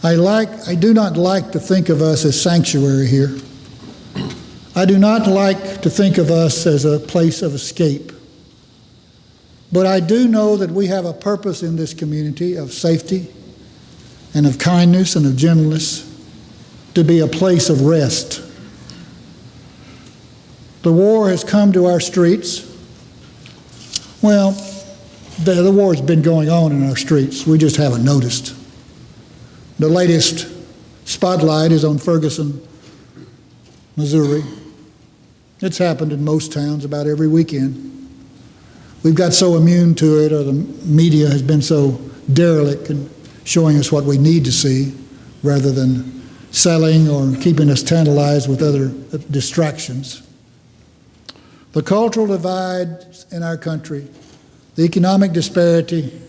I do not like to think of us as sanctuary here. I do not like to think of us as a place of escape. But I do know that we have a purpose in this community of safety and of kindness and of gentleness, to be a place of rest. The war has come to our streets. Well, the war has been going on in our streets. We just haven't noticed. The latest spotlight is on Ferguson, Missouri. It's happened in most towns about every weekend. We've got so immune to it, or the media has been so derelict in showing us what we need to see rather than selling or keeping us tantalized with other distractions. The cultural divide in our country, the economic disparity,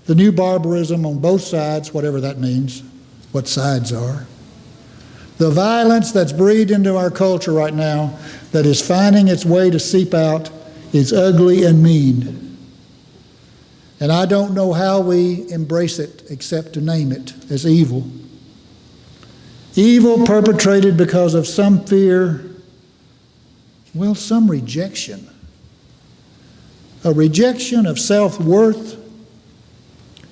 the new barbarism on both sides, whatever that means, what sides are, the violence that's breathed into our culture right now that is finding its way to seep out is ugly and mean. And I don't know how we embrace it except to name it as evil. Evil perpetrated because of some fear, well, some rejection. A rejection of self-worth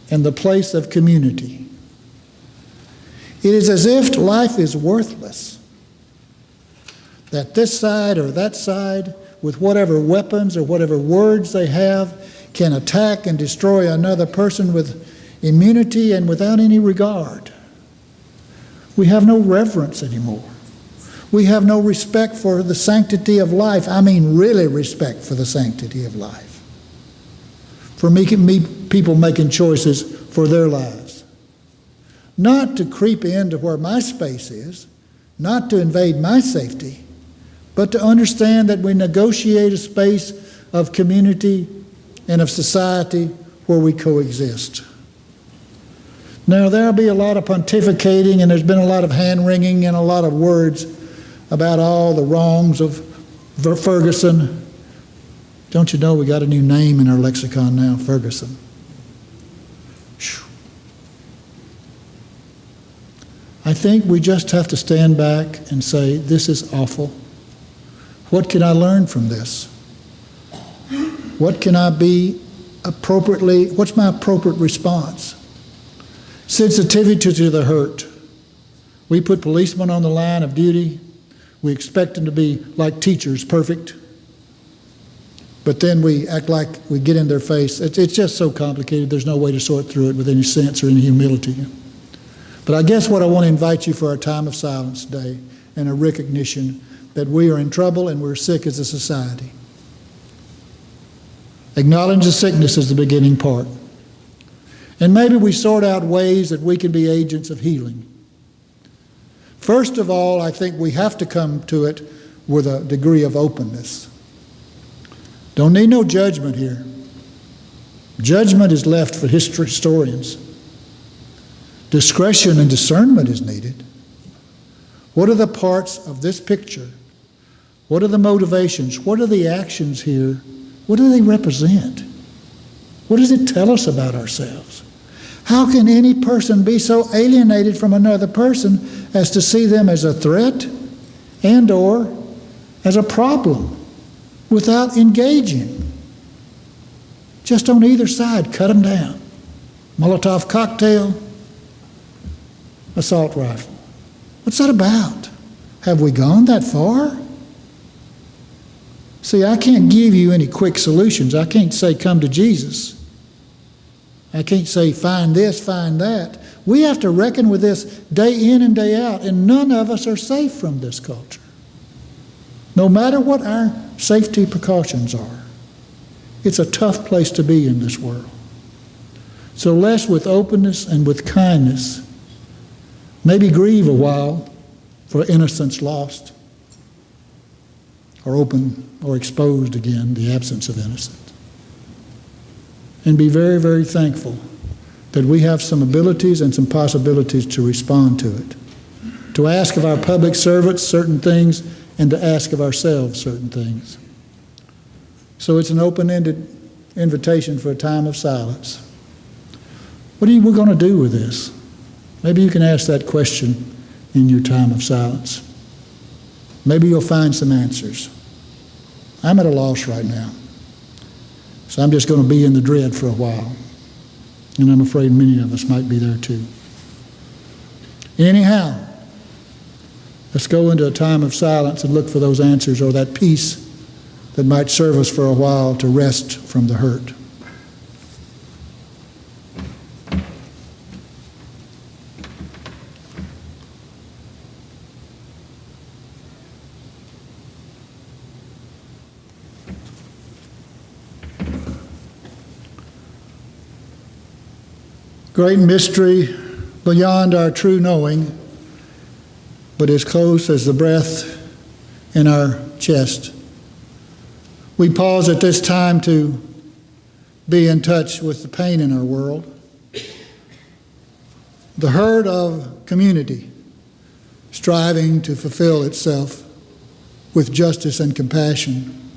and the place of community. It is as if life is worthless. That this side or that side, with whatever weapons or whatever words they have, can attack and destroy another person with immunity and without any regard. We have no reverence anymore. We have no respect for the sanctity of life. I mean, really respect for the sanctity of life. For people making choices for their lives. Not to creep into where my space is, not to invade my safety, but to understand that we negotiate a space of community and of society where we coexist. Now, there'll be a lot of pontificating, and there's been a lot of hand-wringing and a lot of words about all the wrongs of Ferguson. Don't you know we got a new name in our lexicon now, Ferguson? Whew. I think we just have to stand back and say, this is awful. What can I learn from this? What can I be appropriately, what's my appropriate response? Sensitivity to the hurt. We put policemen on the line of duty. We expect them to be like teachers, perfect. But then we act like we get in their face. It's just so complicated, there's no way to sort through it with any sense or any humility. But I guess what I want to invite you for our time of silence today and a recognition that we are in trouble and we're sick as a society. Acknowledge the sickness as the beginning part. And maybe we sort out ways that we can be agents of healing. First of all, I think we have to come to it with a degree of openness. Don't need no judgment here. Judgment is left for historians. Discretion and discernment is needed. What are the parts of this picture? What are the motivations? What are the actions here? What do they represent? What does it tell us about ourselves? How can any person be so alienated from another person as to see them as a threat and or as a problem without engaging? Just on either side, cut them down. Molotov cocktail, assault rifle. What's that about? Have we gone that far? See, I can't give you any quick solutions. I can't say come to Jesus. I can't say find this, find that. We have to reckon with this day in and day out, and none of us are safe from this culture. No matter what our safety precautions are, it's a tough place to be in this world. So let's, with openness and with kindness, maybe grieve a while for innocence lost, or open or exposed again, the absence of innocence. And be very, very thankful that we have some abilities and some possibilities to respond to it. To ask of our public servants certain things and to ask of ourselves certain things. So it's an open-ended invitation for a time of silence. What are we going to do with this? Maybe you can ask that question in your time of silence. Maybe you'll find some answers. I'm at a loss right now, so I'm just going to be in the dread for a while. And I'm afraid many of us might be there too. Anyhow, let's go into a time of silence and look for those answers or that peace that might serve us for a while to rest from the hurt. Great mystery beyond our true knowing, but as close as the breath in our chest. We pause at this time to be in touch with the pain in our world, the hurt of community striving to fulfill itself with justice and compassion.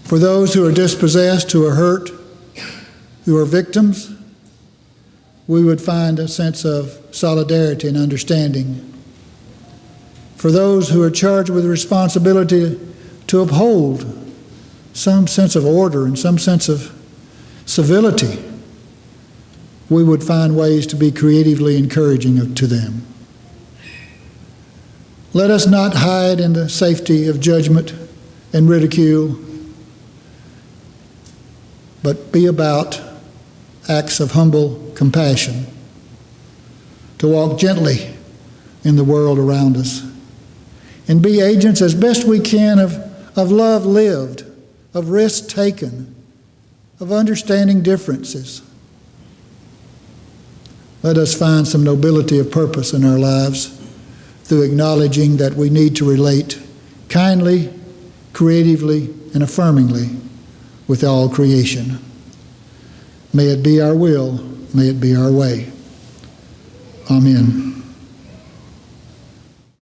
For those who are dispossessed, who are hurt, who are victims, we would find a sense of solidarity and understanding. For those who are charged with the responsibility to uphold some sense of order and some sense of civility, we would find ways to be creatively encouraging to them. Let us not hide in the safety of judgment and ridicule, but be about acts of humble compassion, to walk gently in the world around us, and be agents as best we can of love lived, of risk taken, of understanding differences. Let us find some nobility of purpose in our lives through acknowledging that we need to relate kindly, creatively, and affirmingly with all creation. May it be our will, may it be our way. Amen.